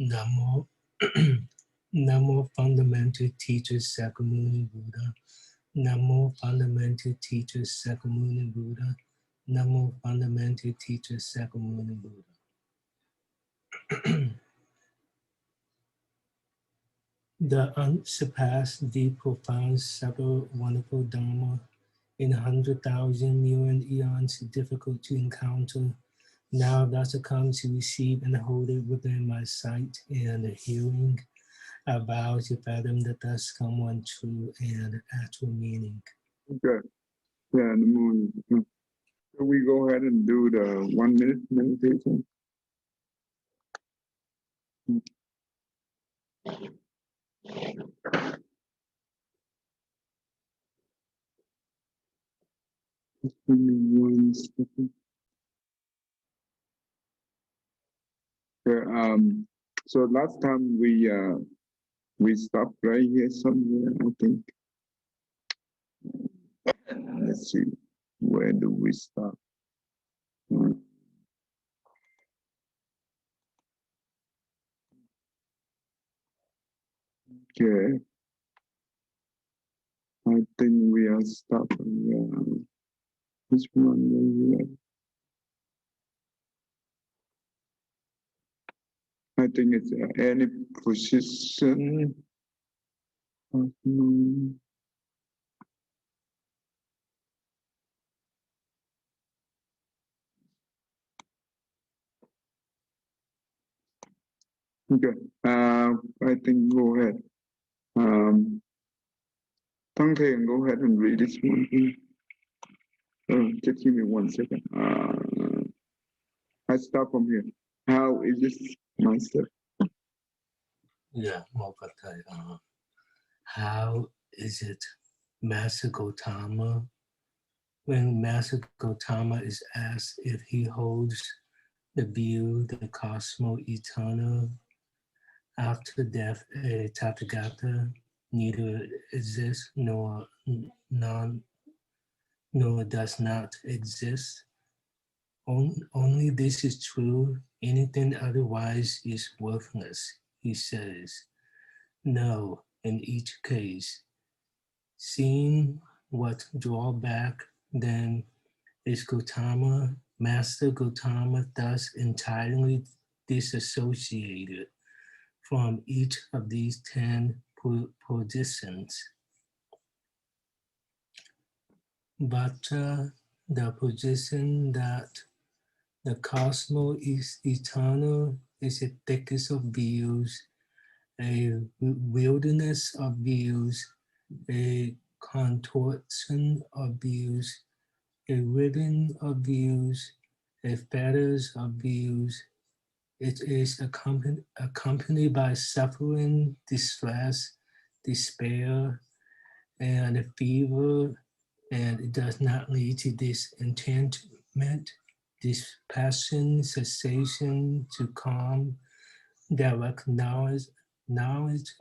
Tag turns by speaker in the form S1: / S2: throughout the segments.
S1: Namo, Namo Fundamental Teacher Sakyamuni Buddha. Namo Fundamental Teacher Sakyamuni Buddha. Namo Fundamental Teacher Sakyamuni Buddha. The unsurpassed, deep, profound, subtle, wonderful Dharma in 100,000 million eons, difficult to encounter, now thus I come to receive and hold it within my sight and hearing. I vow to fathom the thus come one true and actual meaning.
S2: Okay. Yeah, in the morning. So we go ahead and do the 1 minute meditation. Just give me 1 second. Okay, so last time we stopped right here somewhere, I think. Let's see, where do we stop? Okay, I think we are stopping. This one right here. I think it's any position. Okay, I think go ahead. Thang Thiền, go ahead and read this one. Just give me 1 second. I start from here. How is this myself?
S1: Yeah, how is it Master Gautama? When Master Gautama is asked if he holds the view, the cosmos eternal, after death, a Tathagata neither exists nor does not exist. Only this is true. Anything otherwise is worthless, he says. No, in each case. Seeing what drawback then is Gautama, Master Gautama, thus entirely disassociated from each of these 10 positions. But the position that the cosmos is eternal is a thickest of views, a wilderness of views, a contortion of views, a ribbon of views, a feathers of views. It is accompanied by suffering, distress, despair, and fever, and it does not lead to disenchantment, dispassion, cessation, to calm, direct knowledge,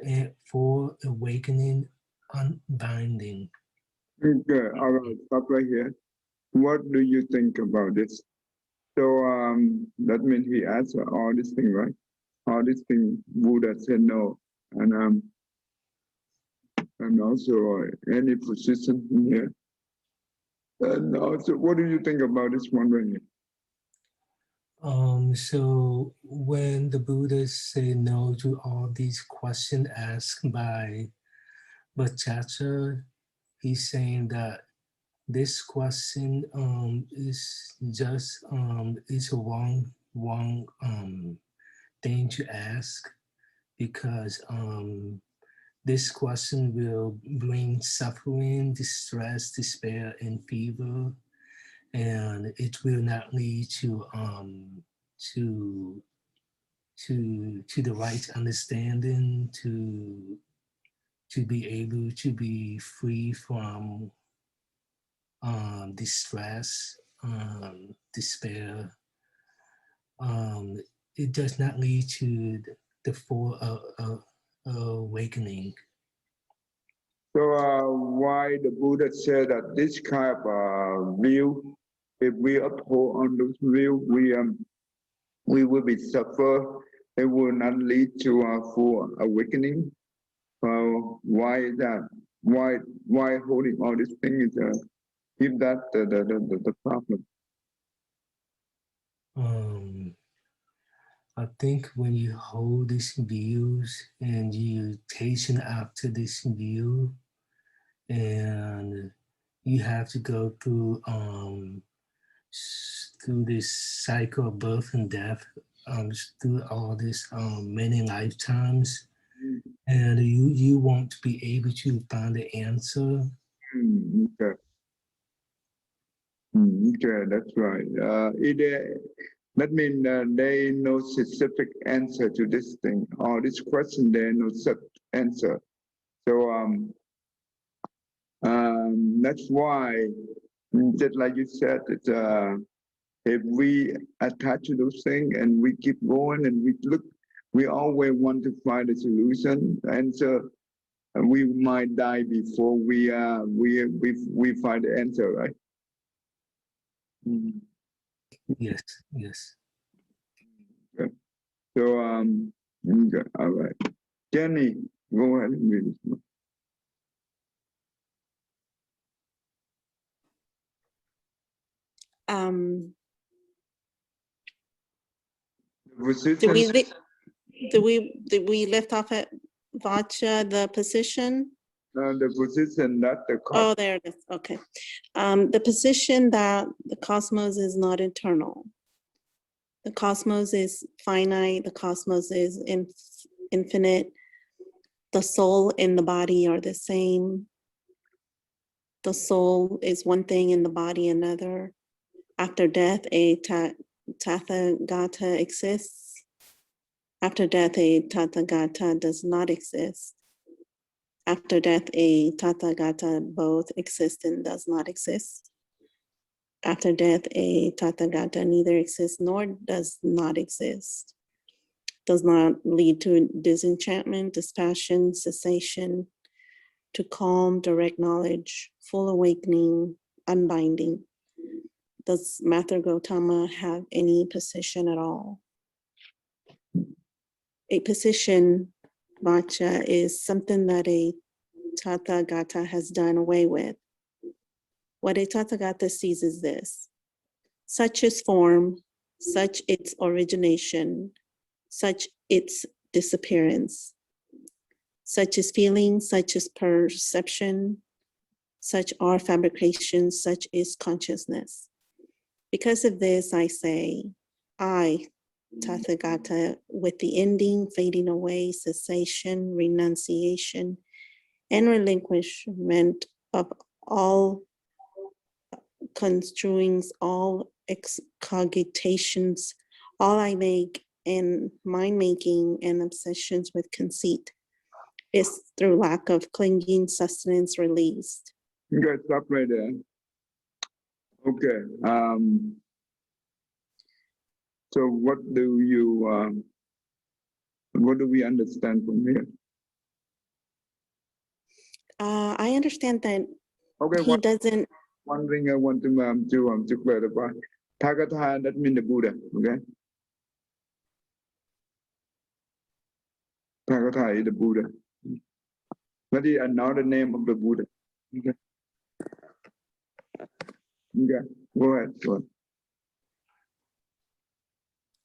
S1: and for awakening, unbinding.
S2: Okay, all right, stop right here. What do you think about this? So that means he asked all these things, right? All these things, Buddha said no. And also any position in here. And also, what do you think about this one right here?
S1: So when the Buddha say no to all these questions asked by Bhattacharya, he's saying that this question is just is a wrong thing to ask, because this question will bring suffering, distress, despair, and fever, and it will not lead to the right understanding, to be able to be free from distress, despair. It does not lead to the full awakening.
S2: So why the Buddha said that this kind of view, if we uphold on this view, we will be suffer it will not lead to a full awakening. Why is that? Why holding all these things is if that the problem?
S1: I think when you hold these views and you chasing after this view, and you have to go through this cycle of birth and death, through all this many lifetimes, and you want to be able to find the answer.
S2: Okay. Okay, that's right. That means there is no specific answer to this thing or this question. There is no such answer. So that's why, just like you said, it's, if we attach to those things and we keep going and we look, we always want to find a solution, answer. And we might die before we find the answer, right?
S1: Yes, yes.
S2: Okay. So okay, all right. Jenny, go ahead and read this.
S3: Did we lift off at Vacha, the position?
S2: The position that the
S3: Oh, there it is. Okay. The position that the cosmos is not internal. The cosmos is finite. The cosmos is infinite. The soul and the body are the same. The soul is one thing and the body another. After death, a Tathagata exists. After death, a Tathagata does not exist. After death, a Tathagata both exists and does not exist. After death, a Tathagata neither exists nor does not exist. Does not lead to disenchantment, dispassion, cessation, to calm, direct knowledge, full awakening, unbinding. Does Master Gautama have any position at all? A position, Vacha, is something that a Tathagata has done away with. What a Tathagata sees is this: such is form, such its origination, such its disappearance, such is feeling, such is perception, such are fabrications, such is consciousness. Because of this, I say, I, Tathagata, with the ending, fading away, cessation, renunciation, and relinquishment of all construings, all excogitations, all I make and mind making and obsessions with conceit is through lack of clinging sustenance released.
S2: Okay, stop right there. Okay. So what do we understand from here?
S3: I understand that
S2: Okay,
S3: he doesn't.
S2: One thing I want to clarify. Tathagata, that means the Buddha, okay? Tathagata is the Buddha. That is another name of the Buddha. Okay. Okay. Go ahead.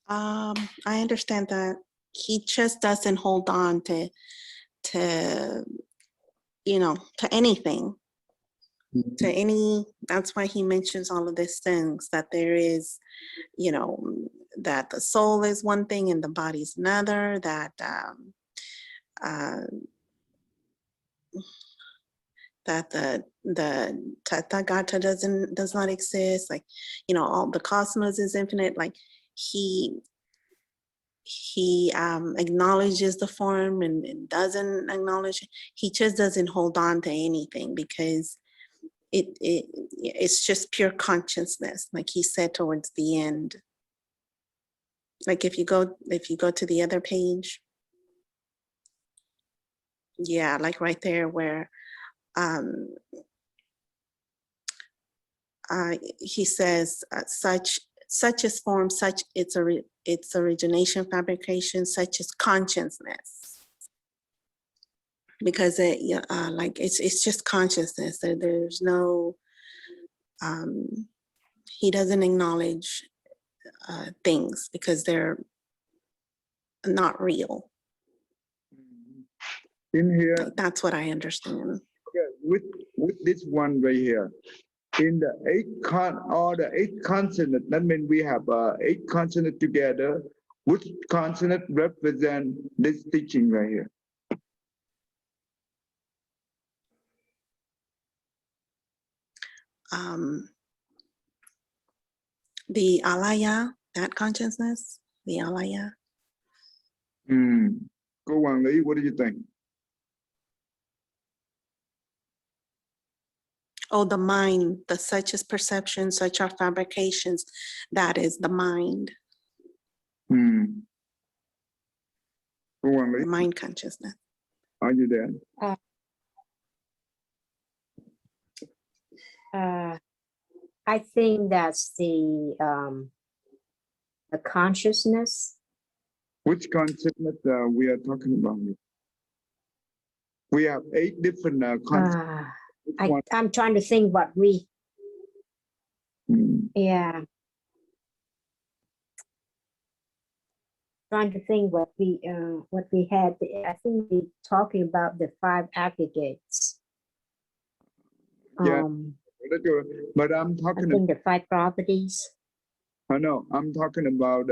S3: I understand that he just doesn't hold on to anything. To any, that's why he mentions all of these things, that there is, that the soul is one thing and the body's another, that that the Tathagata does not exist, like, all the cosmos is infinite. Like he acknowledges the form and doesn't acknowledge, he just doesn't hold on to anything because it's just pure consciousness, like he said towards the end. Like if you go to the other page, yeah, like right there where he says such such as form, such its origination, fabrication, such as consciousness. Because like it's just consciousness. There's no, he doesn't acknowledge things because they're not real.
S2: In here,
S3: Like, that's what I understand.
S2: with this one right here, in the eight consonant, that means we have 8 consonant together. Which consonant represent this teaching right here?
S3: The alaya, that consciousness, the alaya.
S2: Go Wang Li, what do you think?
S3: Oh, the mind, the such as perception, such are fabrications. That is the mind,
S2: Go Wang Li,
S3: the mind consciousness.
S2: are you there?
S4: I think that's the consciousness.
S2: Which consonant we are talking about? We have 8 different consonants.
S4: I'm trying to think what we,
S2: Hmm.
S4: yeah. Trying to think what we had. I think we talking about the 5 aggregates.
S2: Yeah. But I'm
S4: I
S2: talking
S4: think the 5 properties.
S2: no, I'm talking about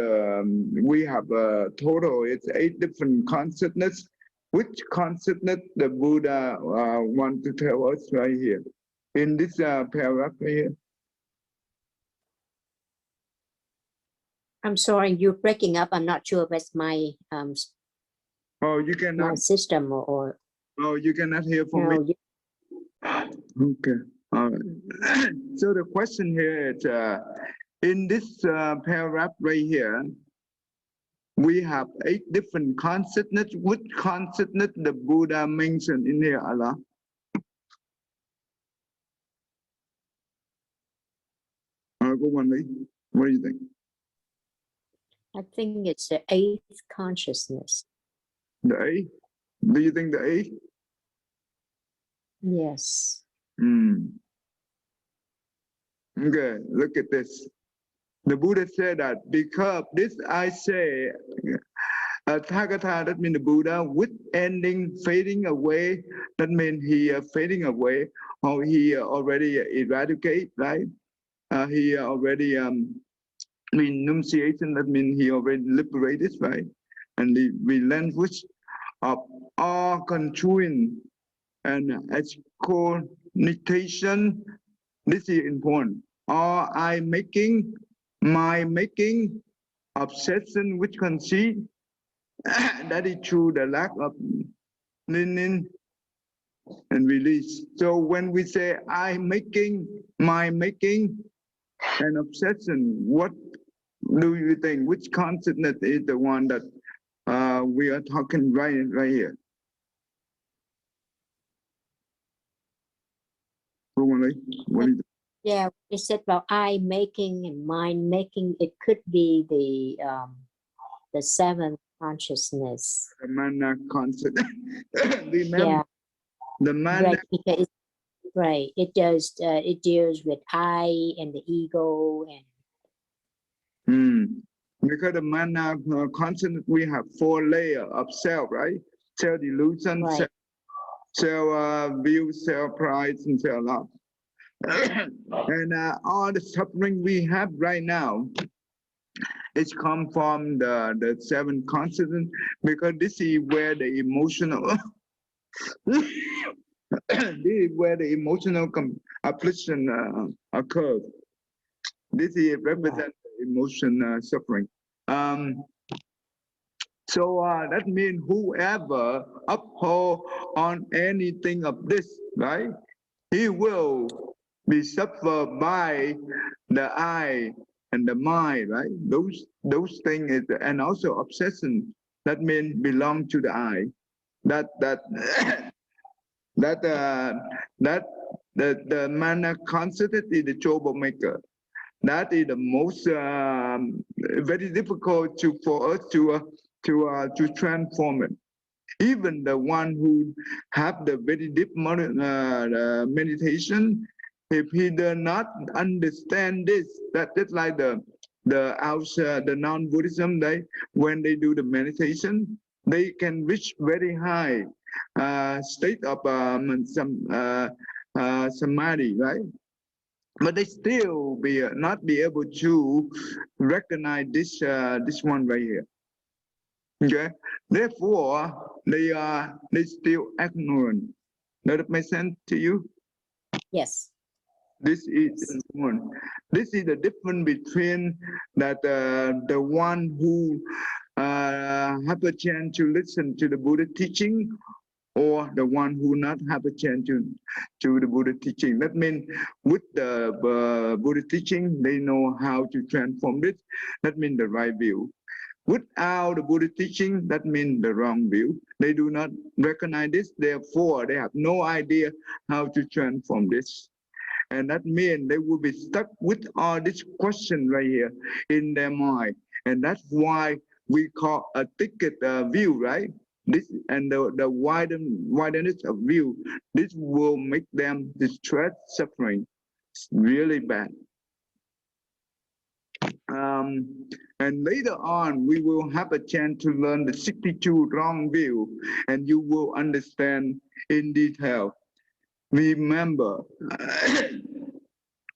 S2: we have a total, it's 8 different consonants. Which consonant the Buddha want to tell us right here in this paragraph right here?
S4: I'm sorry, you're breaking up. I'm not sure if it's my
S2: Oh, you
S4: my
S2: cannot.
S4: system or
S2: Oh, you cannot hear from
S4: no,
S2: me. Okay. All right. So the question here is, in this paragraph right here, we have 8 different consonants. Which consonant the Buddha mentioned in here, Allah? Go on, Lee. What do you think?
S4: I think it's the 8th consciousness.
S2: The 8? Do you think the 8?
S4: Yes.
S2: Okay, look at this. The Buddha said that because this I say, Tathagata, that means the Buddha, with ending, fading away, that means he fading away, or he already eradicate, right? He already renunciation, that means he already liberated, right? And the relinquish of all controlling and excommunication. This is important. All I making, my making, obsession which conceit, that is true, the lack of meaning and release. So when we say I making, my making, and obsession, what do you think? Which consonant is the one that we are talking right here? What do you think?
S4: Yeah, it said about I making and mind making. It could be the 7th consciousness.
S2: The mana consonant. Remember,
S4: Yeah,
S2: the mana.
S4: right. Because right, it does. It deals with I and the ego and.
S2: Because the mana consonant, we have 4 layers of self, right? Self delusion,
S4: Right.
S2: self view, self pride, and self love. And all the suffering we have right now, it's come from the 7 consonants, because this is where the emotional this is where the emotional affliction occurs. This is represent emotion suffering. So that means whoever uphold on anything of this, right? He will be suffered by the eye and the mind, right? Those things is, and also obsession, that means belong to the eye. That the mana concept is the troublemaker. That is the most very difficult for us to transform it. Even the one who have the very deep meditation, if he does not understand this, that's like the non-Buddhism, when they do the meditation, they can reach very high state of samadhi, right? But they still not be able to recognize this one right here. Okay, therefore they still ignorant. Does it make sense to you?
S4: Yes.
S2: This is one. This is the difference between that the one who have a chance to listen to the Buddha teaching, or the one who not have a chance to the Buddha teaching. That means with the Buddha teaching, they know how to transform this. That means the right view. Without the Buddha teaching, that means the wrong view. They do not recognize this, therefore they have no idea how to transform this. And that means they will be stuck with all this question right here in their mind. And that's why we call a ticket view, right? This and the wideness of view, this will make them distress, suffering. It's really bad. And later on, we will have a chance to learn the 62 wrong view, and you will understand in detail. Remember,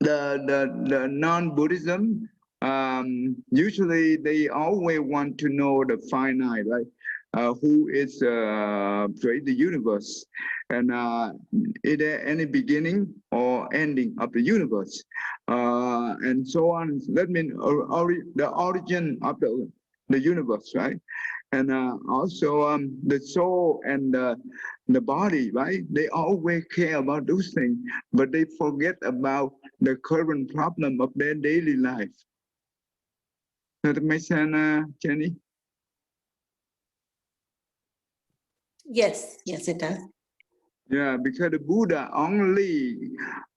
S2: the non-Buddhism, usually they always want to know the finite, right? Who is create the universe, and is there any beginning or ending of the universe, and so on. That means the origin of the universe, right? And also the soul and the body, right? They always care about those things, but they forget about the current problem of their daily life. Does that make sense, Jenny?
S3: Yes, yes, it does.
S2: Yeah, because the Buddha only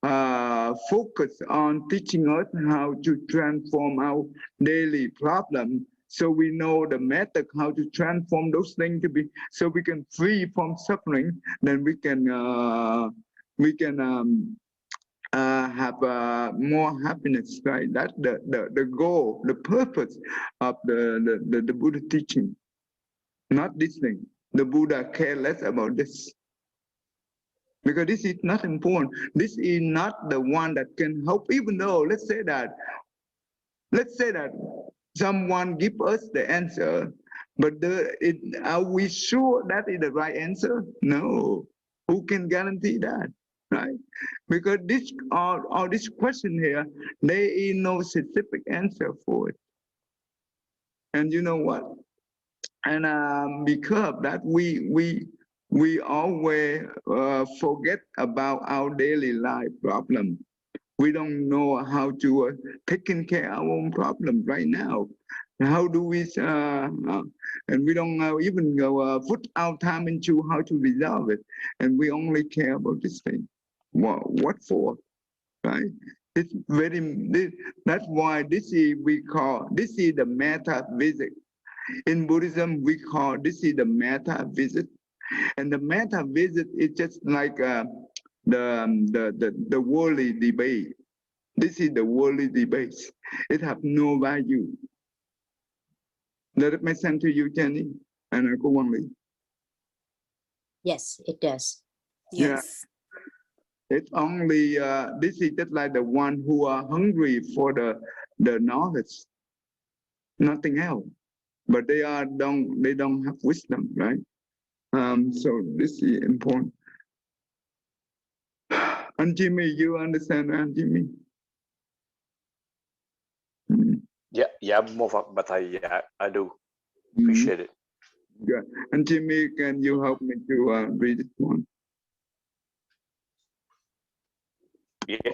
S2: focus on teaching us how to transform our daily problem. So we know the method how to transform those things to be, so we can free from suffering. Then we can have more happiness, right? That's the goal, the purpose of the Buddha teaching. Not this thing. The Buddha care less about this. Because this is not important. This is not the one that can help, even though let's say that someone give us the answer, but are we sure that is the right answer? No. Who can guarantee that? Right? Because all this question here, there is no specific answer for it. And you know what? And because of that, we always forget about our daily life problem. We don't know how to taking care of our own problem right now. How do we, and we don't even go put our time into how to resolve it. And we only care about this thing. What for, right? It's that's why this is the metaphysics. In Buddhism, we call this is the metaphysics. And the metaphysics is just like the worldly debate. This is the worldly debate. It has no value. Does it make sense to you, Jenny? And Cô Quang Ly?
S4: Yes, it does.
S3: Yes.
S2: Yeah. It's only this is just like the one who are hungry for the knowledge, nothing else. But they don't have wisdom, right? So this is important. And Jimmy, you understand, Jimmy?
S5: Yeah, but I do appreciate it.
S2: Yeah. And Jimmy, can you help me to read this one?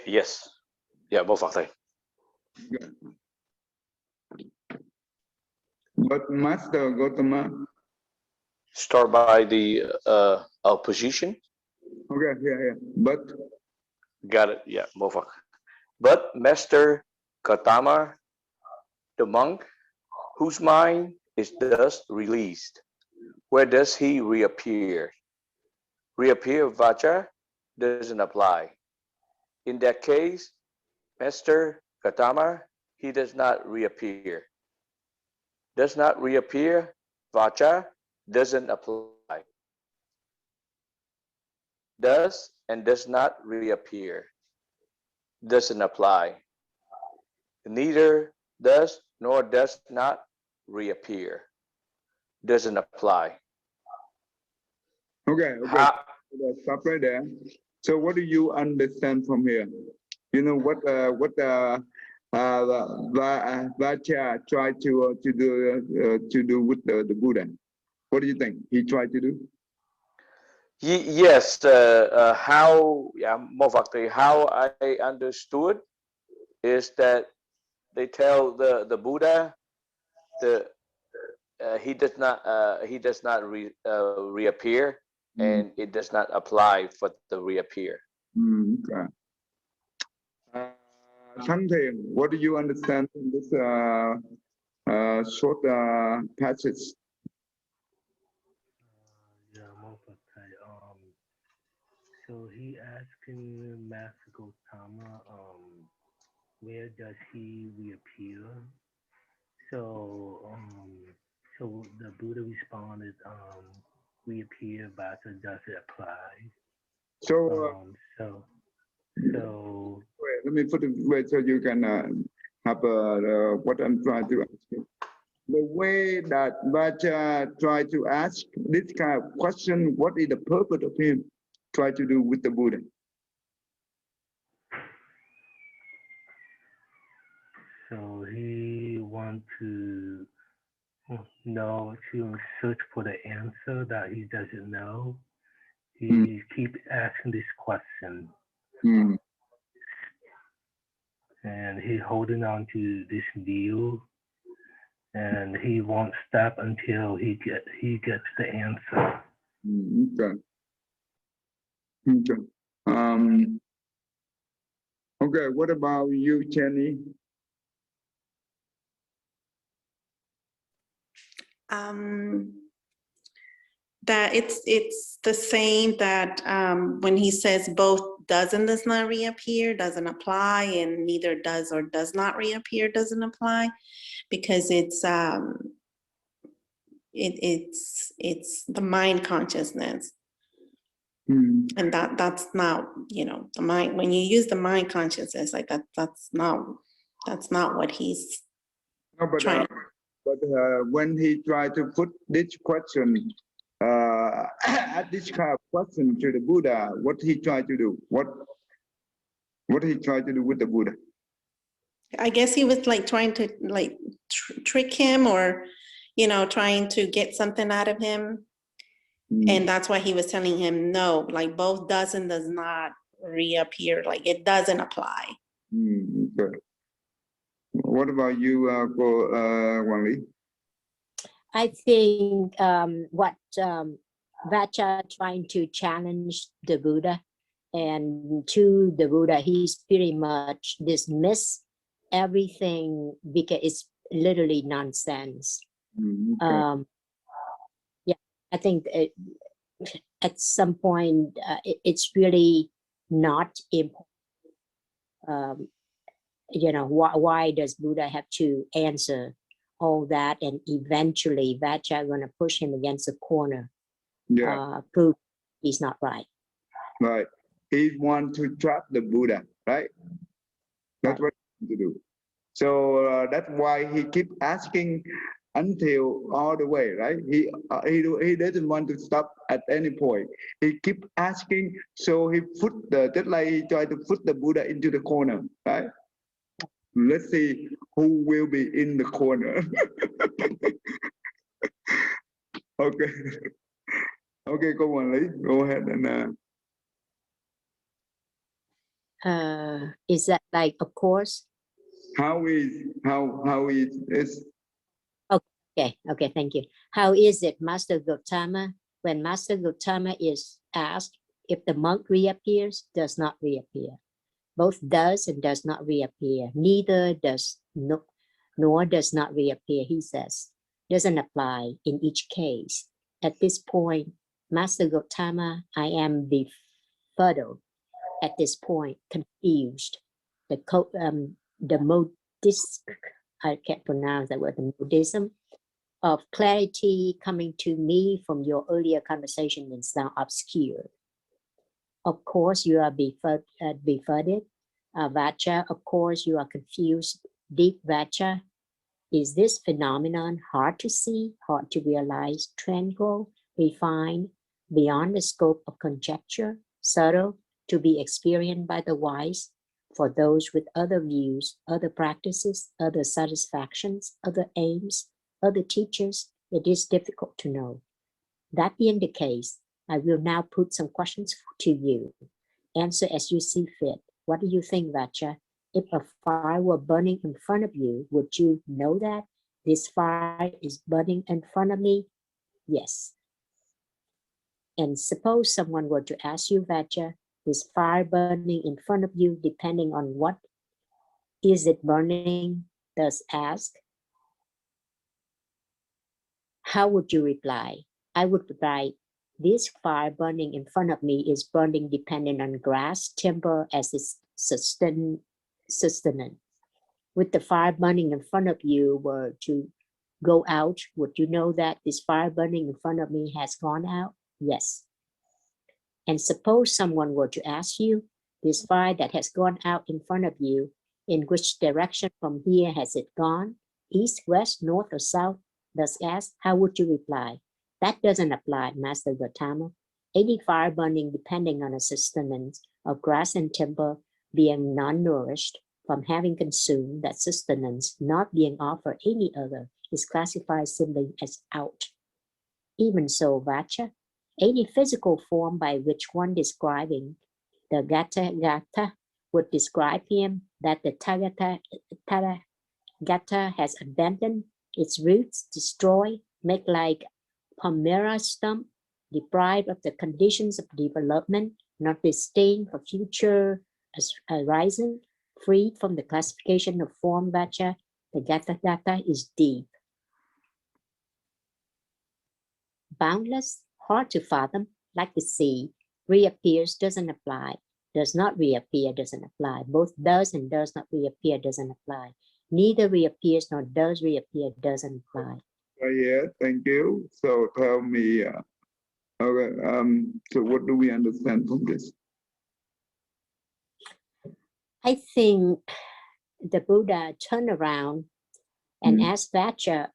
S5: Yes. Yeah, vô Phật thầy.
S2: Yeah. But Master Gautama.
S5: Start by the opposition.
S2: Okay, yeah. But
S5: got it. Yeah, vô Phật. But Master, Gautama, the monk, whose mind is thus released. Where does he reappear? Reappear Vacha doesn't apply. In that case, Master Gautama, he does not reappear. Does not reappear, Vacha doesn't apply. Does and does not reappear. Doesn't apply. Neither does nor does not reappear. Doesn't apply.
S2: Okay, okay. Stop right there. So what do you understand from here? You know what Vacha tried to do with the Buddha. What do you think he tried to do?
S5: Yes, how, yeah, more factory, how I understood is that they tell the Buddha the he does not reappear, and it does not apply for the reappear.
S2: Okay. Shantae, what do you understand from this short passage?
S1: Yeah, Mopakai. So he asking Master Gautama, where does he reappear? So, so the Buddha responded, reappear, but it doesn't apply.
S2: So,
S1: So
S2: wait, let me put it way so you can have what I'm trying to ask you. The way that Vacha tried to ask this kind of question, what is the purpose of him try to do with the Buddha?
S1: So he want to know, to search for the answer that he doesn't know. He keep asking this question, and he holding on to this view, and he won't stop until he gets the answer.
S2: Okay. Okay. Okay. What about you, Jenny?
S3: That it's the same that when he says both does and does not reappear doesn't apply, and neither does or does not reappear doesn't apply, because it's the mind consciousness. And that's not, you know, the mind. When you use the mind consciousness like that, that's not what he's trying.
S2: But when he tried to put this question, add this kind of question to the Buddha, what he tried to do? What he tried to do with the Buddha?
S3: I guess he was like trying to like trick him, or, you know, trying to get something out of him. And that's why he was telling him, no, like both does and does not reappear, like it doesn't apply.
S2: Okay. What about you, Wang Li?
S4: I think what Vacha trying to challenge the Buddha, and to the Buddha, he's pretty much dismiss everything because it's literally nonsense.
S2: Okay.
S4: Yeah, I think at some point it's really not important. You know, why does Buddha have to answer all that, and eventually Vacha going to push him against the corner?
S2: Yeah.
S4: Prove he's not right.
S2: Right. He wants to trap the Buddha, right? That's what he wants to do. So that's why he keep asking until all the way, right? He doesn't want to stop at any point. He keep asking, so he put just like he tried to put the Buddha into the corner, right? Let's see who will be in the corner. Okay. Okay, go on, Lee. Go ahead and.
S4: Is that like, of course?
S2: How is
S4: Okay, thank you. How is it, Master Gautama, when Master Gautama is asked if the monk reappears, does not reappear? Both does and does not reappear. Neither does nor does not reappear, he says. Doesn't apply in each case. At this point, Master Gautama, I am befuddled. At this point, confused. The modism, I can't pronounce that word, the modism of clarity coming to me from your earlier conversation is now obscured. Of course, you are befuddled, Vacha. Of course, you are confused, deep Vacha. Is this phenomenon hard to see, hard to realize, tranquil, refined, beyond the scope of conjecture, subtle, to be experienced by the wise, for those with other views, other practices, other satisfactions, other aims, other teachers? It is difficult to know. That being the case, I will now put some questions to you. Answer as you see fit. What do you think, Vacha? If a fire were burning in front of you, would you know that this fire is burning in front of me? Yes. And suppose someone were to ask you, Vacha, this fire burning in front of you, depending on what is it burning, thus ask, how would you reply? I would reply, this fire burning in front of me is burning dependent on grass, timber as its sustenance. With the fire burning in front of you were to go out, would you know that this fire burning in front of me has gone out? Yes. And suppose someone were to ask you, this fire that has gone out in front of you, in which direction from here has it gone? East, west, north, or south? Thus asked, how would you reply? That doesn't apply, Master Gautama. Any fire burning depending on a sustenance of grass and timber being non-nourished from having consumed that sustenance, not being offered any other, is classified simply as out. Even so, Vacha, any physical form by which one describing the Gata would describe him, that the Gata has abandoned its roots, destroyed, make like Palmyra stump, deprived of the conditions of development, not disdain for future arising, freed from the classification of form, Vacha, the Gata is deep, boundless, hard to fathom, like the sea. Reappears doesn't apply. Does not reappear doesn't apply. Both does and does not reappear doesn't apply. Neither reappears nor does reappear doesn't apply.
S2: Yeah, thank you. So tell me, so what do we understand from this?
S4: I think the Buddha turned around and asked Vacha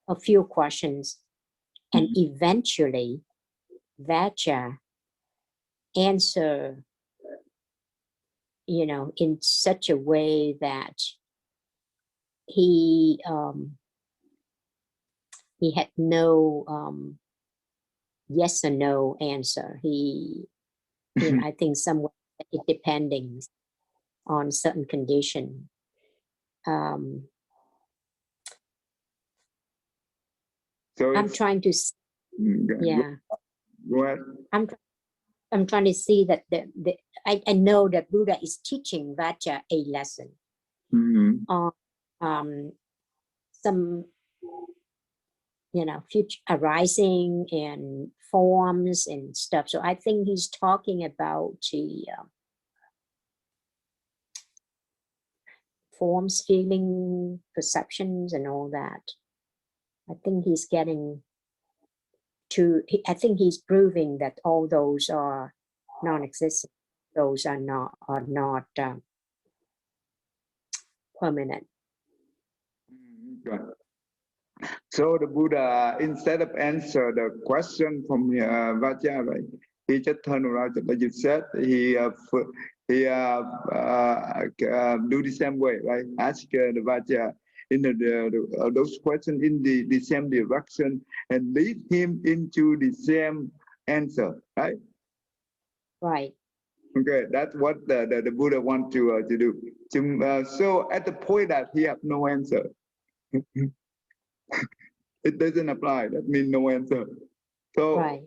S4: a few questions, and eventually Vacha answered, in such a way that he had no yes or no answer. I think somewhat it depending on certain condition.
S2: So
S4: I'm trying to, yeah.
S2: Go ahead.
S4: I'm trying to see that I know that Buddha is teaching Vacha a lesson on some future arising and forms and stuff. So I think he's talking about the forms, feeling, perceptions, and all that. I think he's getting to, I think he's proving that all those are non-existent. Those are not permanent.
S2: So the Buddha, instead of answer the question from Vacha, right, he just turned around, like you said, he do the same way, right? Ask the Vacha in those questions in the same direction and lead him into the same answer, right?
S4: Right.
S2: Okay, that's what the Buddha wants to do. So at the point that he has no answer, it doesn't apply. That means no answer. So,
S4: right.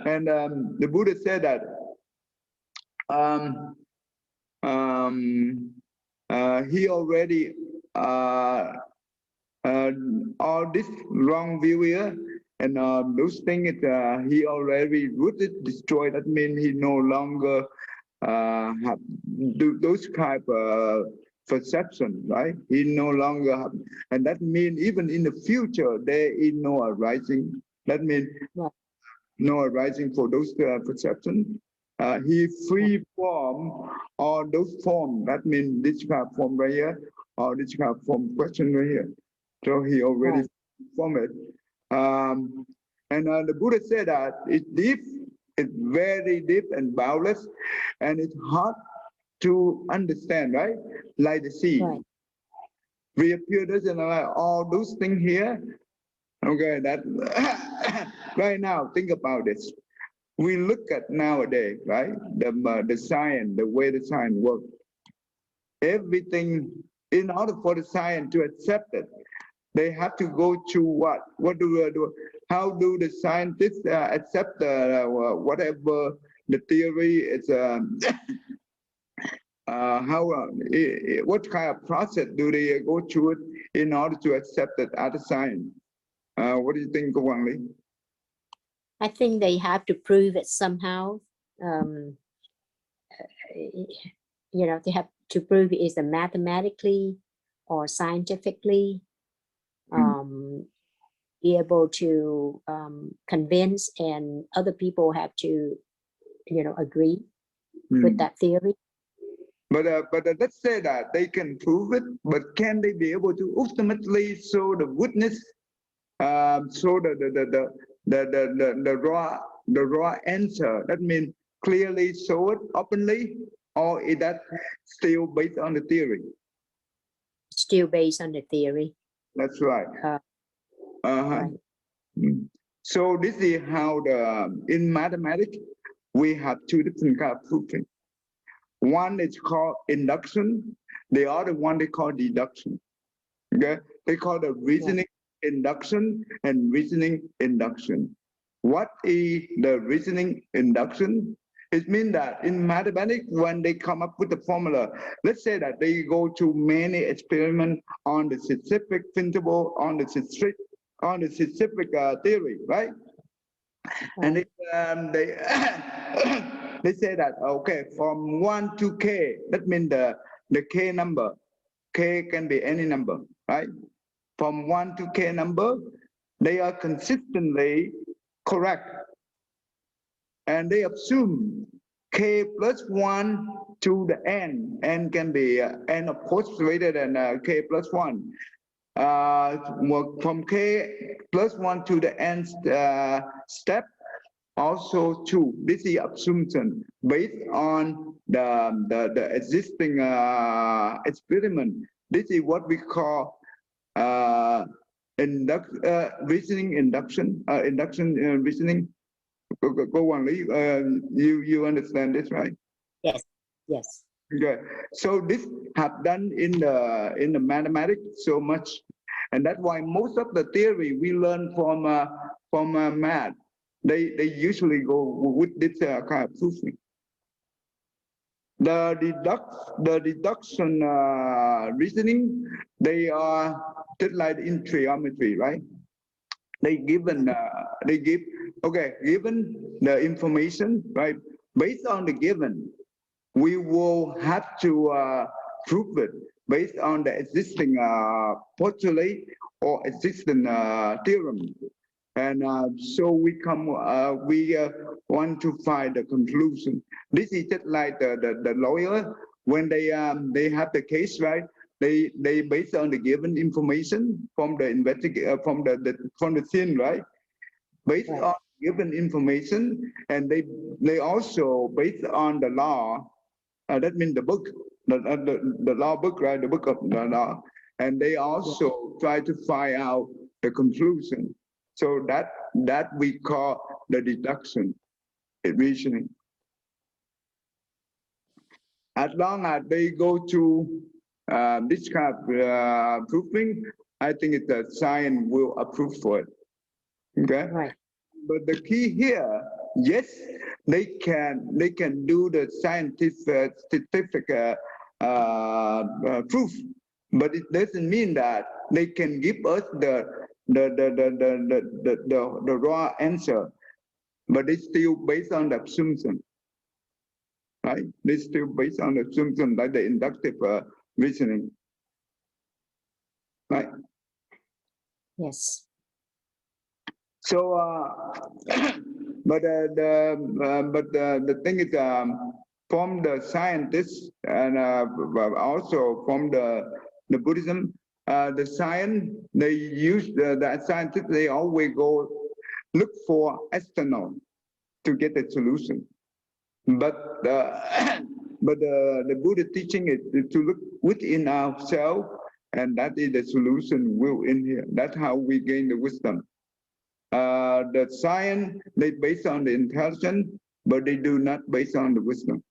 S2: And the Buddha said that um, he already all this wrong view here, and those things he already rooted, destroyed. That means he no longer have those type of perception, right? He no longer have, and that means even in the future there is no arising. That means no arising for those perception. He free from all those forms. That means this kind of form right here, or this kind of form question right here. So he already from it. And the Buddha said that it's deep, it's very deep and boundless, and it's hard to understand, right? Like the sea.
S4: Right.
S2: Reappear doesn't allow all those things here. Okay, that right now, think about this. We look at nowadays, right? The science, the way the science works. Everything, in order for the science to accept it, they have to go to what? What do we do? How do the scientists accept whatever the theory is? What kind of process do they go through it in order to accept it as a science? What do you think, Wang Li?
S4: I think they have to prove it somehow. They have to prove it is mathematically or scientifically be able to convince, and other people have to, agree with that theory.
S2: But let's say that they can prove it, but can they be able to ultimately show the witness, show the raw answer? That means clearly show it openly, or is that still based on the theory?
S4: Still based on the theory.
S2: That's right.
S4: Right.
S2: So this is how in mathematics we have two different kinds of proving. One is called induction. The other one they call deduction. Okay, they call the reasoning induction and reasoning induction. What is the reasoning induction? It means that in mathematics, when they come up with the formula, let's say that they go to many experiments on the specific principle, on the specific theory, right? And they they say that, okay, from 1 to k, that means the k number, k can be any number, right? From 1 to k number, they are consistently correct. And they assume k plus 1 to the n can be n of course greater than k plus 1. From k plus 1 to the n step, also true. This is assumption based on the existing experiment. This is what we call reasoning induction, reasoning. Go on, Lee. You understand this, right?
S4: Yes. Yes.
S2: Okay. So this have done in the mathematics so much, and that's why most of the theory we learn from math, they usually go with this kind of proving. The deduction reasoning, they are just like in trigonometry, right? They give given the information, right? Based on the given, we will have to prove it based on the existing postulate or existing theorem. And so we want to find the conclusion. This is just like the lawyer, when they have the case, right? They based on the given information from the from the scene, right? Based on given information, and they also based on the law. That means the book, the law book, right? The book of the law, and they also try to find out the conclusion. So that we call the deduction, reasoning. As long as they go to this kind of proving, I think the science will approve for it. Okay.
S4: Right.
S2: But the key here, yes, they can do the scientific proof, but it doesn't mean that they can give us the raw answer. But it's still based on the assumption, right? It's still based on the assumption, like the inductive reasoning, right?
S4: Yes.
S2: So, but the thing is, from the scientists and also from the Buddhism, the science they use the scientists, they always go look for external to get the solution. But but the Buddha teaching is to look within ourselves, and that is the solution will in here. That's how we gain the wisdom. The science, they based on the intelligence, but they do not based on the wisdom.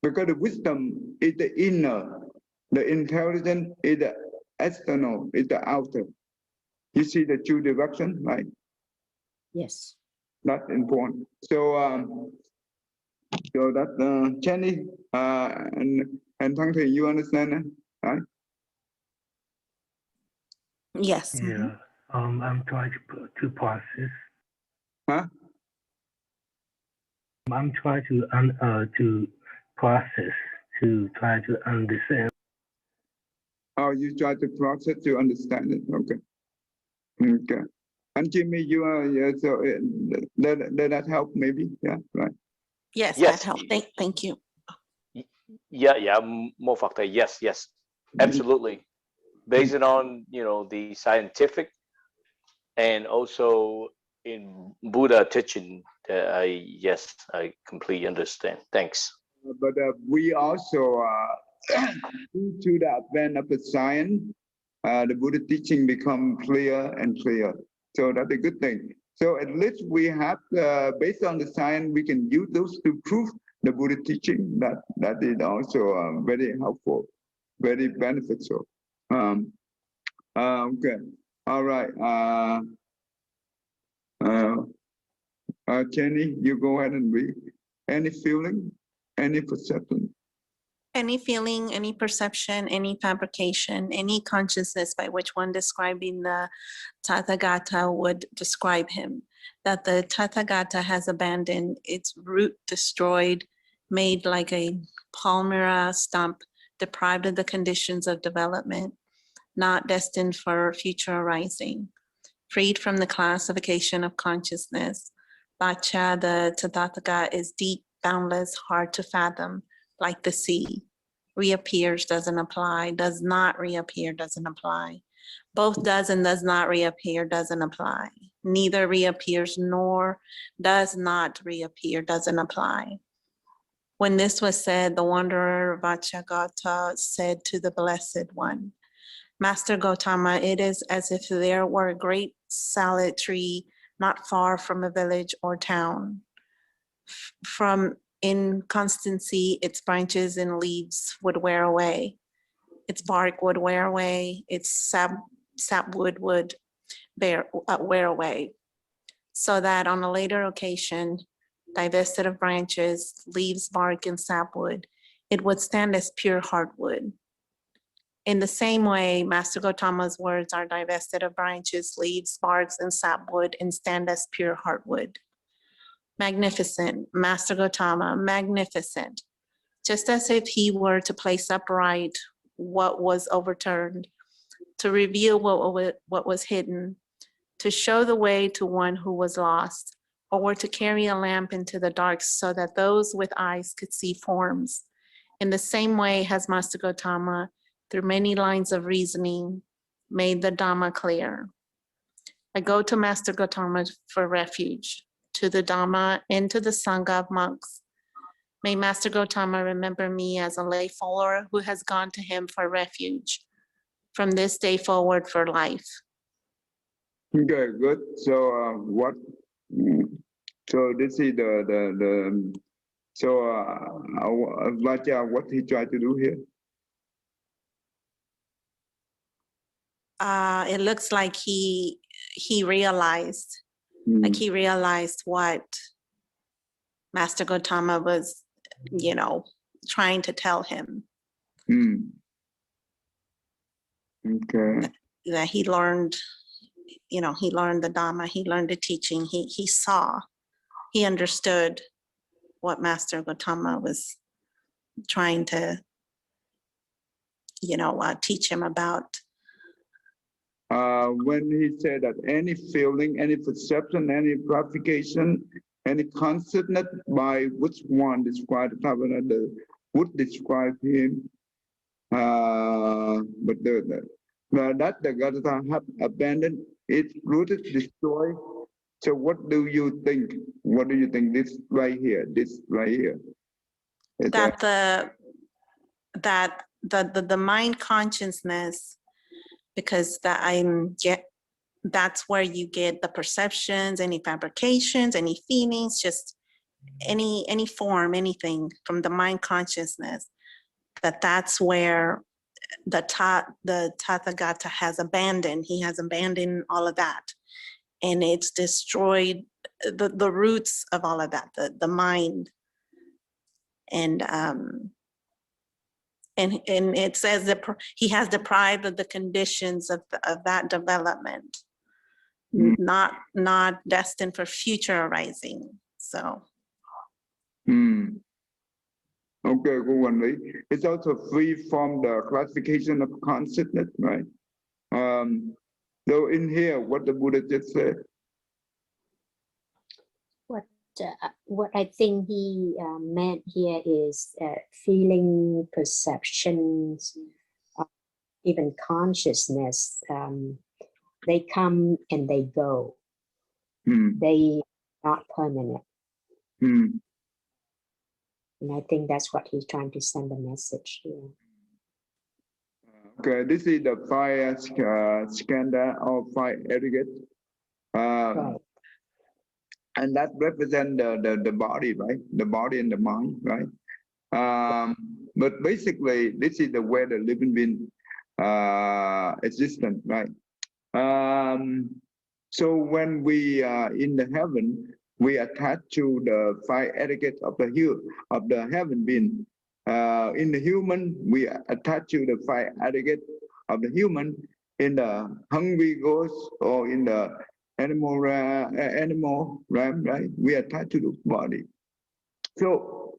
S2: Because the wisdom is the inner, the intelligence is the external, is the outer. You see the two direction, right?
S4: Yes.
S2: That's important. So, so that Jenny and Thang Thủy, you understand that, right?
S3: Yes.
S1: Yeah. I'm trying to process.
S2: Huh?
S1: I'm trying to process, to try to understand.
S2: Oh, you try to process to understand it. Okay. Okay. And Jimmy, you are, yeah, so that help maybe? Yeah, right.
S3: Yes,
S5: Yes.
S3: that helped. Thank you.
S5: Yeah, more factor. Yes, absolutely. Based on, the scientific and also in Buddha teaching, I completely understand. Thanks.
S2: But we also, due to the advent of the science, the Buddha teaching become clear and clear. So that's a good thing. So at least we have, based on the science, we can use those to prove the Buddha teaching. That is also very helpful, very beneficial. Okay. All right. Jenny, you go ahead and read. Any feeling, any perception?
S3: Any feeling, any perception, any fabrication, any consciousness by which one describing the Tathagata would describe him, that the Tathagata has abandoned, its root destroyed, made like a palmyra stump, deprived of the conditions of development, not destined for future arising, freed from the classification of consciousness. Vacha, the Tathagata, is deep, boundless, hard to fathom, like the sea. Reappears doesn't apply, does not reappear doesn't apply. Both does and does not reappear doesn't apply. Neither reappears nor does not reappear doesn't apply. When this was said, the wanderer Vachagata said to the Blessed One, Master Gautama, it is as if there were a great salad tree not far from a village or town. From inconstancy, its branches and leaves would wear away. Its bark would wear away. Its sapwood would wear away. So that on a later occasion, divested of branches, leaves, bark, and sapwood, it would stand as pure heartwood. In the same way, Master Gautama's words are divested of branches, leaves, barks, and sapwood, and stand as pure heartwood. Magnificent, Master Gautama, magnificent. Just as if he were to place upright what was overturned, to reveal what was hidden, to show the way to one who was lost, or to carry a lamp into the dark so that those with eyes could see forms. In the same way has Master Gautama, through many lines of reasoning, made the Dhamma clear. I go to Master Gautama for refuge, to the Dhamma and to the Sangha of monks. May Master Gautama remember me as a lay follower who has gone to him for refuge from this day forward for life.
S2: Okay, good. So what? So this is so Vacha, what he tried to do here?
S3: It looks like he realized, like he realized what Master Gautama was, trying to tell him.
S2: Okay.
S3: That he learned, he learned the Dhamma, he learned the teaching, he saw, he understood what Master Gautama was trying to, teach him about.
S2: When he said that any feeling, any perception, any gratification, any consciousness by which one described the would describe him, but that the Gautama have abandoned, it's rooted, destroyed. So what do you think? What do you think? This right here.
S3: That the mind consciousness, because that's where you get the perceptions, any fabrications, any feelings, just any form, anything from the mind consciousness, that's where the Tathagata has abandoned. He has abandoned all of that, and it's destroyed the roots of all of that, the mind. And it says that he has deprived of the conditions of that development, not destined for future arising. So.
S2: Okay, good one. It's also free from the classification of consciousness, right? So in here, what the Buddha just said.
S4: What I think he meant here is feeling, perceptions, even consciousness. They come and they go. They are not permanent. And I think that's what he's trying to send the message here.
S2: Okay, this is the fire skanda or fire etiquette.
S4: Right.
S2: And that represents the body, right? The body and the mind, right? But basically, this is the way the living being existence, right? So when we are in the heaven, we attach to the five etiquette of the heaven being. In the human, we attach to the five etiquette of the human. In the hungry ghost or in the animal realm, right? We attach to the body. So,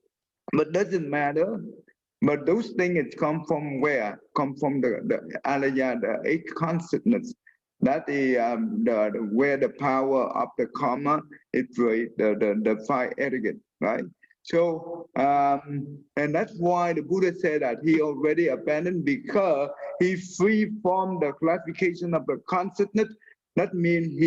S2: but doesn't matter. But those things come from where? Come from the alaya, the eight consciousness. That is where the power of the karma is the five etiquette, right? So, and that's why the Buddha said that he already abandoned, because he free from the classification of the consciousness. That means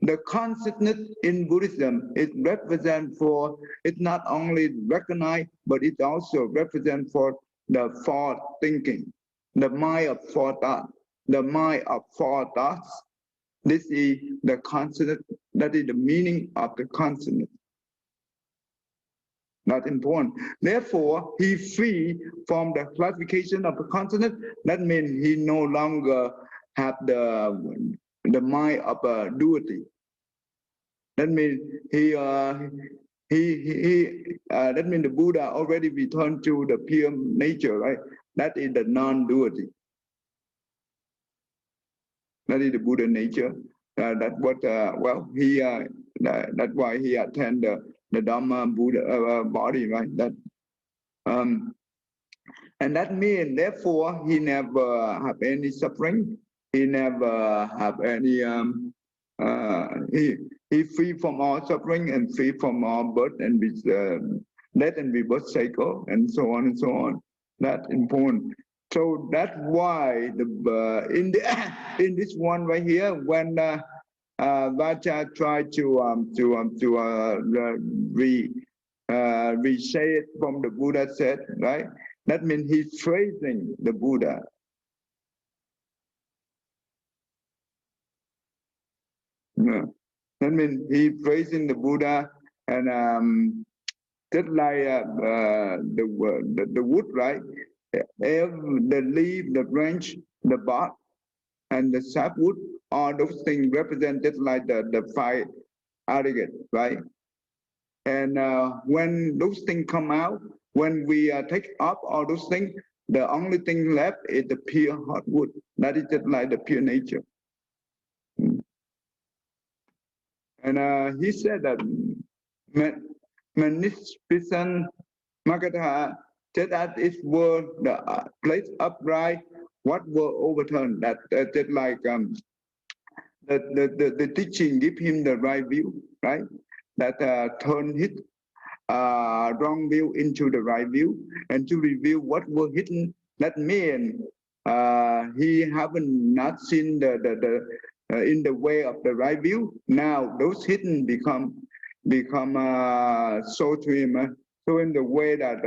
S2: the consciousness in Buddhism, it represents for, it's not only recognized, but it also represents for the thought thinking, the mind of thought thought, the mind of thought thoughts. This is the consciousness, that is the meaning of the consciousness. Not important. Therefore, he free from the classification of the consciousness. That means he no longer have the mind of a duality. That means that means the Buddha already returned to the pure nature, right? That is the non-duality. That is the Buddha nature. That's what that's why he attend the Dhamma Buddha body, right? That and that means therefore he never have any suffering. He never have any he free from all suffering and free from all birth and death and rebirth cycle and so on and so on. That's important. So that's why in this one right here, when Vacha tried to re-say it from the Buddha said, right? That means he's praising the Buddha. Yeah. That means he praising the Buddha, and just like the wood, right? The leaf, the branch, the bark, and the sapwood, all those things represent just like the five aggregate, right? And when those things come out, when we take up all those things, the only thing left is the pure hot wood. That is just like the pure nature. And he said that magnificent Magadha, just as it were the place upright, what were overturned. That just like the teaching give him the right view, right? That turn his wrong view into the right view, and to reveal what were hidden. That means he haven't not seen the in the way of the right view. Now those hidden become so to him, so in the way that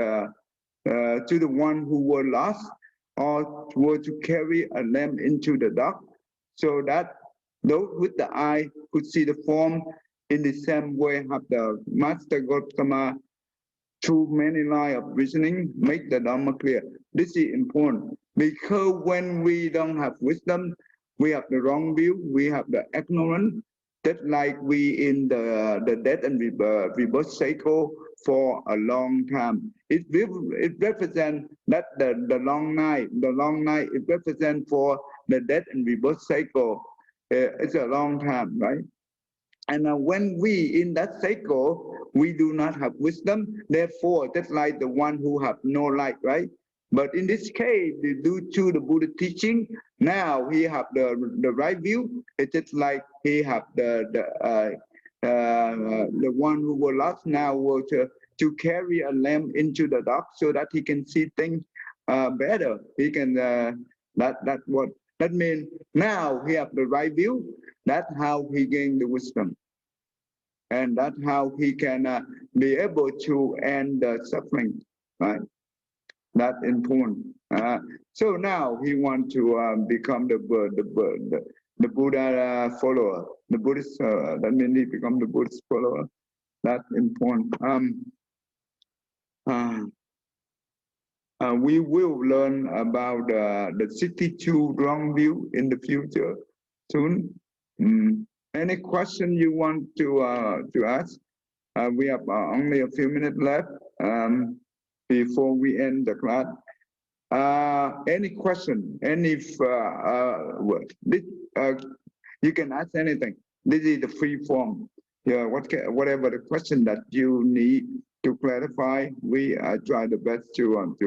S2: to the one who were lost, or were to carry a lamp into the dark, so that those with the eye could see the form. In the same way have the Master Gautama, through many lines of reasoning, make the Dharma clear. This is important, because when we don't have wisdom, we have the wrong view, we have the ignorance, that like we in the death and rebirth cycle for a long time. It represents that the long night, it represents for the death and rebirth cycle. It's a long time, right? And when we in that cycle, we do not have wisdom, therefore that's like the one who have no light, right? But in this case, due to the Buddha teaching, now he have the right view. It's just like he have the one who was lost now was to carry a lamp into the dark so that he can see things better. He can that means now he have the right view. That's how he gained the wisdom, and that's how he can be able to end the suffering, right? That's important. So now he wants to become the Buddha follower, the Buddhist. That means he become the Buddhist follower. That's important. We will learn about the 62 wrong view in the future soon. Any question you want to ask? We have only a few minutes left before we end the class. Any question? Any you can ask anything. This is the free form. Yeah, whatever the question that you need to clarify, we try the best to help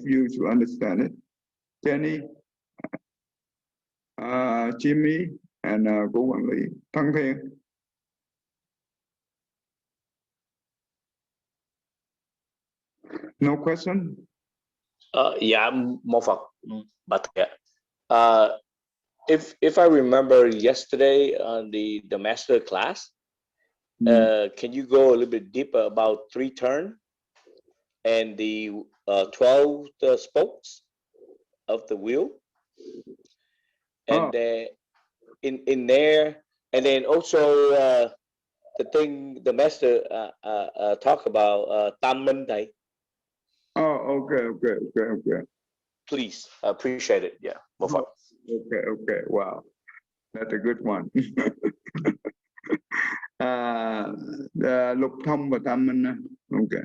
S2: you to understand it. Jenny, Jimmy, and Cô Quản lý, Thăng Thiên. No question?
S5: Yeah, Mo Phật, but if I remember yesterday on the master class, can you go a little bit deeper about 3 turn and the 12 spokes of the wheel, and in there, and then also the thing the master talk about Tam Minh Thầy.
S2: Oh, okay.
S5: Please, appreciate it. Yeah, Mo Phật.
S2: Okay. Wow, that's a good one. Lục thông và Tam Minh. Okay.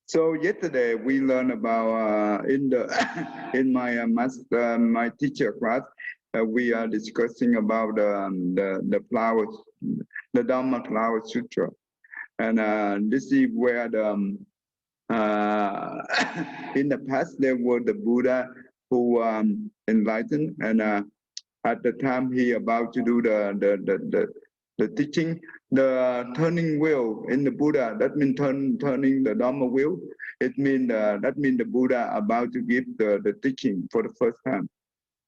S2: So yesterday we learned about in my my teacher class, we are discussing about the flowers, the Dhamma flower sutra, and this is where the in the past there were the Buddha who enlightened, and at the time he about to do the teaching, the turning wheel in the Buddha, that means turning the Dhamma wheel. It means that means the Buddha about to give the teaching for the first time.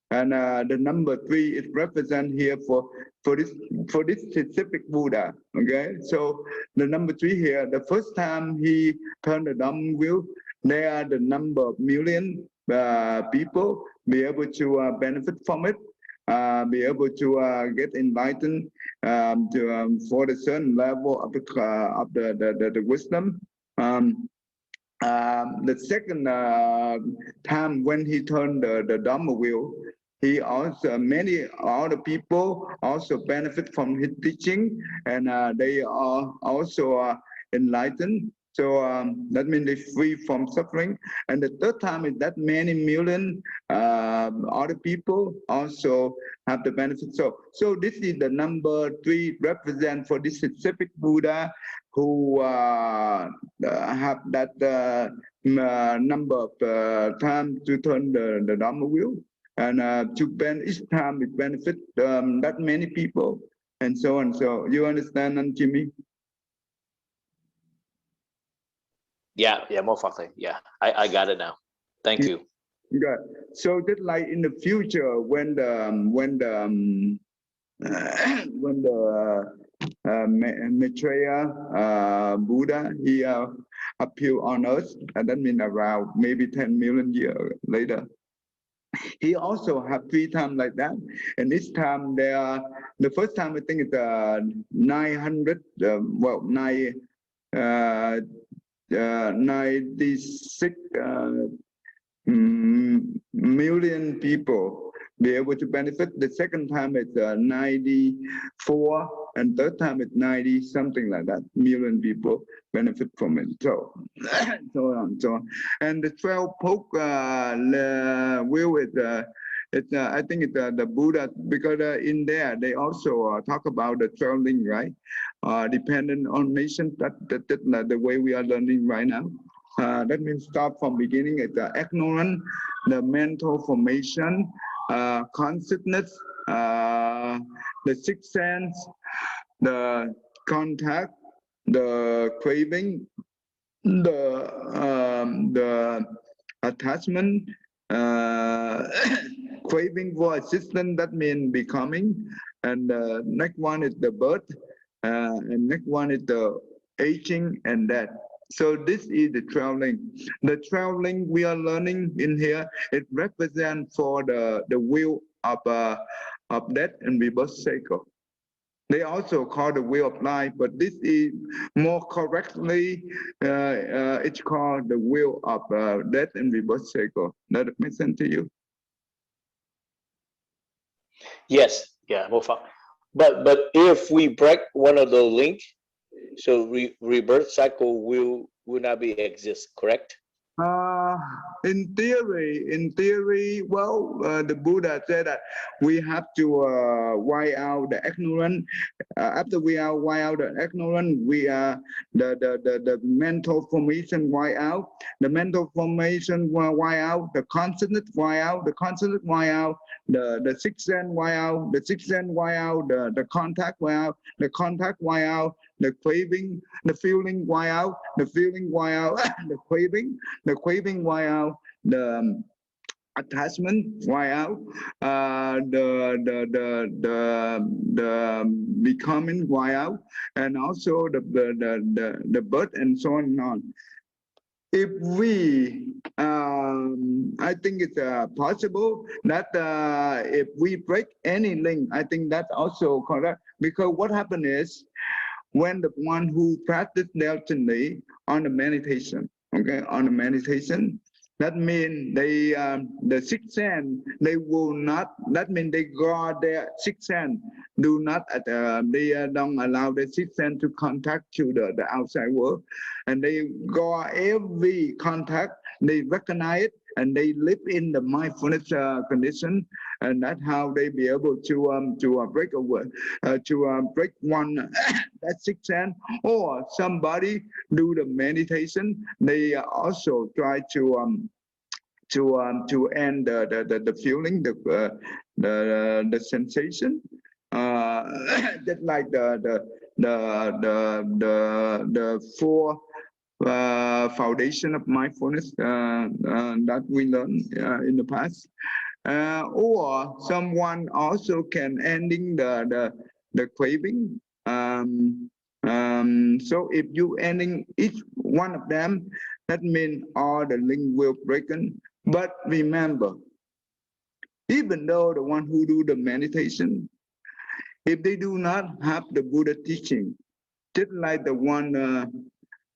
S2: And the number 3 is represent here for this specific Buddha. Okay, so the number 3 here, the first time he turned the Dhamma wheel, there are the number of million people be able to benefit from it. Be able to get enlightened for the certain level of the wisdom. The second time when he turned the Dhamma wheel, he also, many other people also benefit from his teaching, and they are also enlightened. So that means they free from suffering. And the third time is that many million other people also have the benefit. So this is the number 3 represent for this specific Buddha who have that number of time to turn the Dharma wheel, and each time it benefit that many people, and so on. So you understand, Jimmy?
S5: Yeah, more factor. Yeah, I got it now. Thank you.
S2: Good. So just like in the future, when the Maitreya Buddha, he appear on earth, and that means around maybe 10 million years later. He also have 3 times like that, and this time the first time I think it's 900, 96 million people be able to benefit. The second time it's 94, and third time it's 90 something like that million people benefit from it. So so on, so on. And the 12 poke wheel is I think it's the Buddha, because in there they also talk about the 12 link, right? Dependent on nation. That's the way we are learning right now. That means start from beginning at the ignorance, the mental formation, consciousness, the sixth sense, the contact, the craving, the attachment, craving for existence, that means becoming, and the next one is the birth, and next one is the aging and death. So this is the traveling. The traveling we are learning in here, it represents for the wheel of death and rebirth cycle. They also call the wheel of life, but this is more correctly, it's called the wheel of death and rebirth cycle. Does that make sense to you?
S5: Yes, yeah, more factor. But if we break one of the link, so rebirth cycle will not be exist, correct?
S2: In theory, well, the Buddha said that we have to wipe out the ignorant. After we are wipe out the ignorant, we are the mental formation wipe out. The mental formation wipe out. The consciousness wipe out. The consciousness wipe out. The sixth sense wipe out. The sixth sense wipe out. The contact wipe out. The contact wipe out. The craving, the feeling wipe out. The feeling wipe out. The craving wipe out. The attachment wipe out. The becoming wipe out, and also the birth, and so on and on. If we, I think it's possible that if we break any link, I think that's also correct, because what happened is, when the one who practice diligently on the meditation, okay, on the meditation, that means they, the sixth sense, they will not, that means they guard their sixth sense, do not, they don't allow the sixth sense to contact to the outside world, and they guard every contact, they recognize it, and they live in the mindfulness condition, and that's how they be able to break away, to break one that sixth sense. Or somebody do the meditation, they also try to end the feeling, the sensation, just like the four foundation of mindfulness that we learned in the past. Or someone also can ending the craving. So if you ending each one of them, that means all the link will breaken. But remember, even though the one who do the meditation, if they do not have the Buddha teaching, just like the one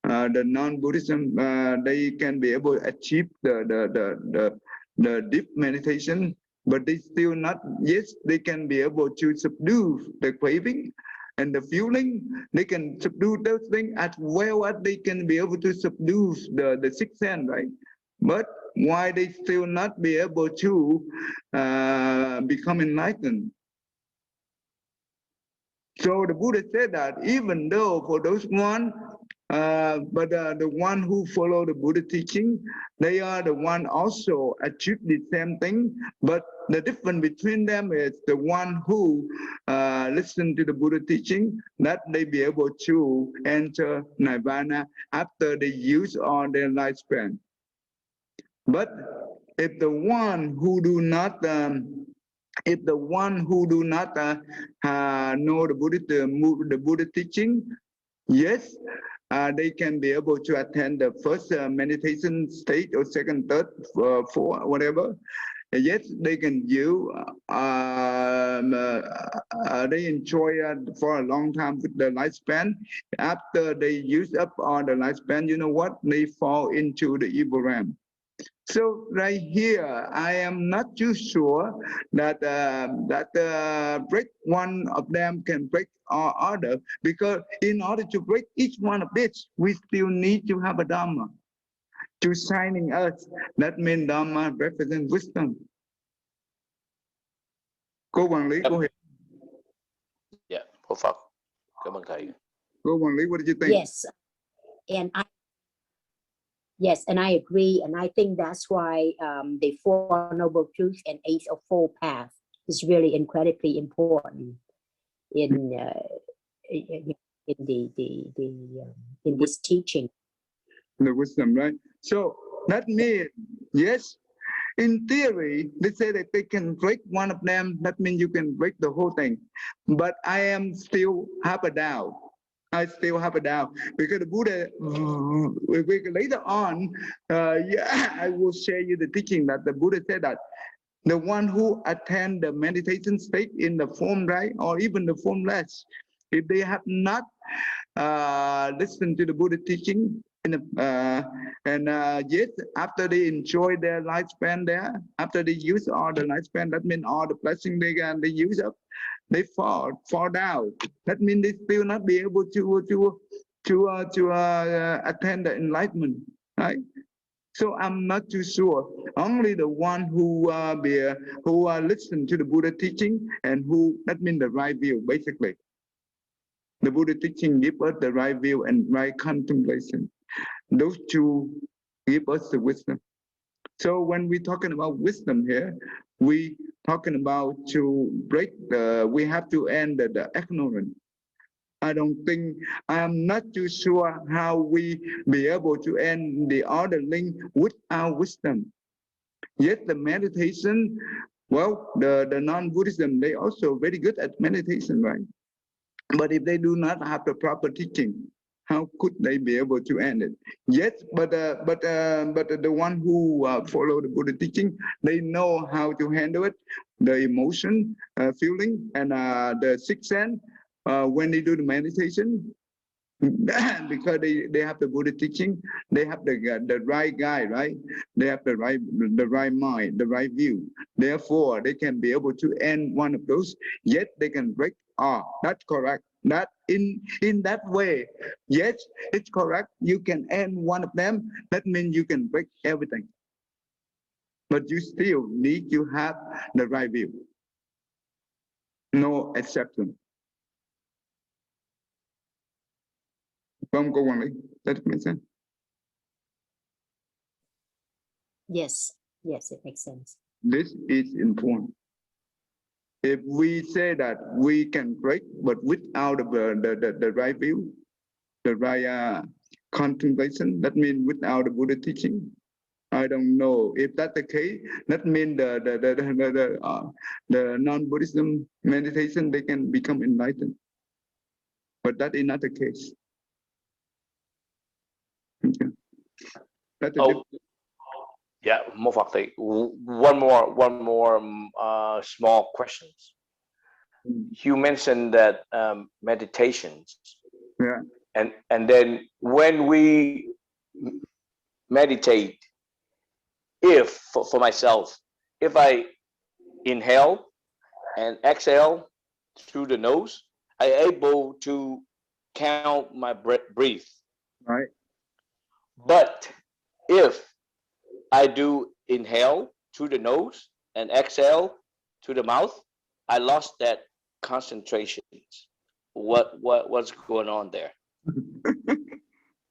S2: the non-Buddhism, they can be able to achieve the deep meditation, but they still not, yes, they can be able to subdue the craving and the feeling. They can subdue those things as well as they can be able to subdue the sixth sense, right? But why they still not be able to become enlightened? So the Buddha said that even though for those one, the one who follow the Buddha teaching, they are the one also achieve the same thing. But the difference between them is the one who listen to the Buddha teaching, that they be able to enter nirvana after they use all their lifespan. But if the one who do not know the Buddha teaching, yes, they can be able to attend the first meditation stage or second, third, fourth, whatever. Yes, they can do. They enjoy for a long time with the lifespan. After they use up all the lifespan, you know what? They fall into the evil realm. So right here, I am not too sure that break one of them can break all other, because in order to break each one of this, we still need to have a Dharma to shining us. That means Dharma represents wisdom. Cô quản lý, cô hiểu.
S5: Yeah, Phật Phật. Cảm ơn thầy.
S2: Cô quản lý, what did you think?
S4: Yes, and I agree, and I think that's why the Four Noble Truths and Eight of Four Paths is really incredibly important in this teaching.
S2: The wisdom, right? So that means, yes, in theory, they say that they can break one of them. That means you can break the whole thing. But I am still have a doubt. I still have a doubt, because the Buddha, later on, I will share you the teaching that the Buddha said that the one who attend the meditation state in the form, right, or even the formless, if they have not listened to the Buddha teaching, yes, after they enjoy their lifespan there, after they use all the lifespan, that means all the blessing they use up, they fall down. That means they still not be able to attend the enlightenment, right? So I'm not too sure. Only the one who listen to the Buddha teaching, and who, that means the right view, basically. The Buddha teaching give us the right view and right contemplation. Those two give us the wisdom. So when we're talking about wisdom here, we talking about to break we have to end the ignorance. I'm not too sure how we be able to end the other link without wisdom. Yet the meditation, well, the non-Buddhism, they also very good at meditation, right? But if they do not have the proper teaching, how could they be able to end it? Yes, but the one who follow the Buddha teaching, they know how to handle it, the emotion, feeling, and the sixth sense when they do the meditation. Because they have the Buddha teaching, they have the right guide, right? They have the right mind, the right view. Therefore, they can be able to end one of those. Yet they can break. That's correct. That in that way, yes, it's correct. You can end one of them. That means you can break everything. But you still need to have the right view. No exception. Không cô quản lý, that makes sense.
S4: Yes, it makes sense.
S2: This is important. If we say that we can break, but without the right view, the right contemplation, that means without the Buddha teaching, I don't know if that's the case. That means the non-Buddhism meditation, they can become enlightened. But that is not the case. Okay. That's a
S5: yeah, more Phật. One more small questions. You mentioned that meditations,
S2: yeah,
S5: and then when we meditate, if for myself, if inhale and exhale through the nose, I able to count my breath.
S2: Right.
S5: But if I do inhale through the nose and exhale through the mouth, I lost that concentration. What's going on there?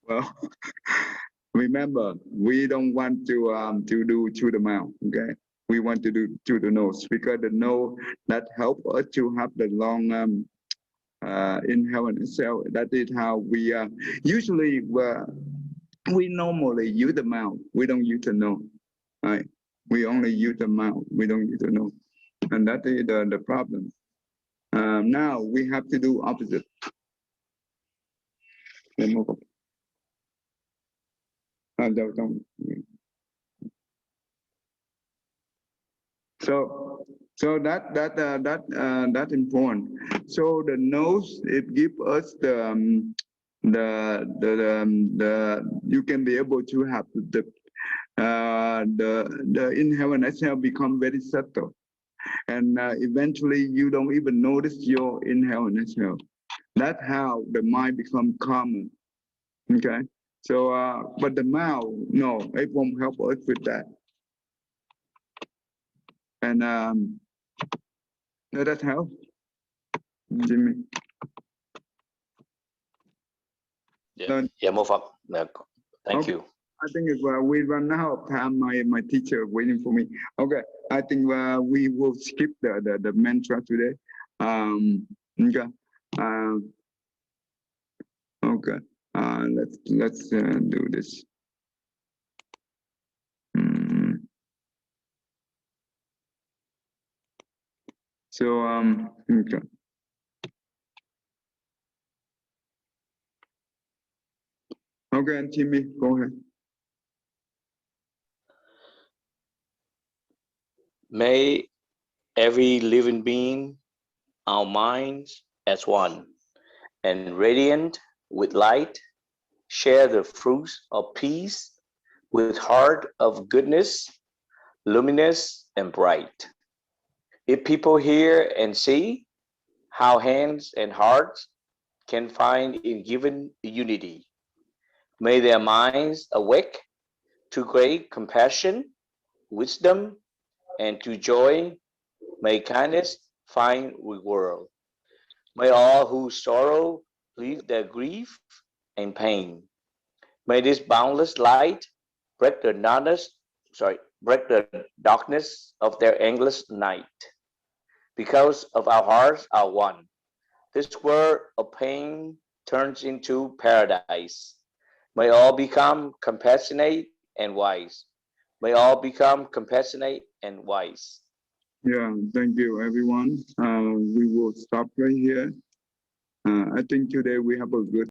S2: Well, remember, we don't want to do through the mouth, okay? We want to do through the nose because the nose that help us to have the long inhale and exhale. That is how we usually we normally use the mouth. We don't use the nose, right? We only use the mouth. We don't use the nose, and that is the problem. Now we have to do opposite. So that's important. So the nose, it gives us the you can be able to have the inhale and exhale become very subtle, and eventually you don't even notice your inhale and exhale. That's how the mind become calmer. Okay. So but the mouth, no, it won't help us with that. And that help, Jimmy.
S5: Yeah, move up. Thank
S2: Okay.
S5: you.
S2: I think if we run out of time, my teacher waiting for me. Okay, I think we will skip the mantra today. Okay. Okay. Let's do this. So okay. Okay, and Timmy, go ahead.
S5: May every living being, our minds as one, and radiant with light, share the fruits of peace with heart of goodness, luminous and bright. If people hear and see how hands and hearts can find in given unity, may their minds awake to great compassion, wisdom, and to joy. May kindness find reward. May all who sorrow leave their grief and pain. May this boundless light break the darkness of their endless night. Because of our hearts are one, this world of pain turns into paradise. May all become compassionate and wise. May all become compassionate and wise.
S2: Yeah, thank you, everyone. We will stop right here. I think today we have a good